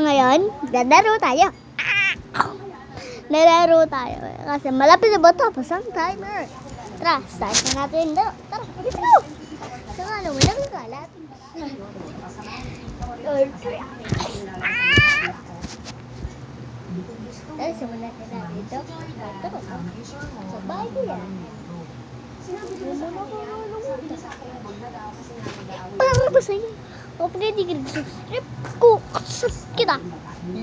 ngayon, lalaro tayo. Lalaro tayo. Kasi malapit na ba tapos ang timer. Tara, start na natin. Tara, let's go! Saka ano, walang kalat. Dahil simulan na dito. Ito, sa bahay ko yan. Para ba sa'yo? O pag hindi ka nag-subscribe, kukusap kita. Alam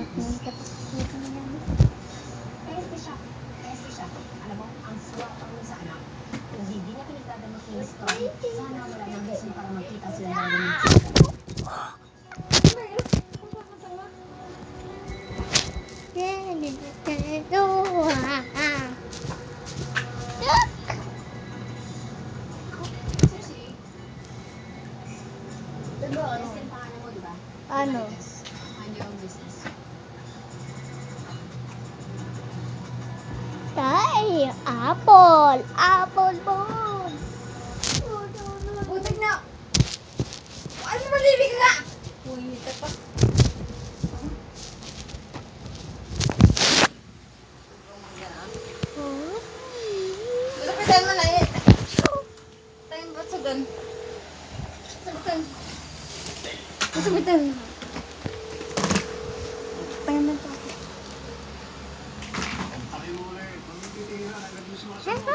mo, ang swapang mo sa anak. Kung hindi niya pinagdadamot ni Mr. Sana wala nang reason para magkita sila ng Ano? Tay, apple! Apple bone! Butik na! Ano mo malibig ka? Uy, ito pa. Lapitan mo na eh. Tayo ba sa gan? Sabitan. Sabitan. Tayo na ito. Siyempre,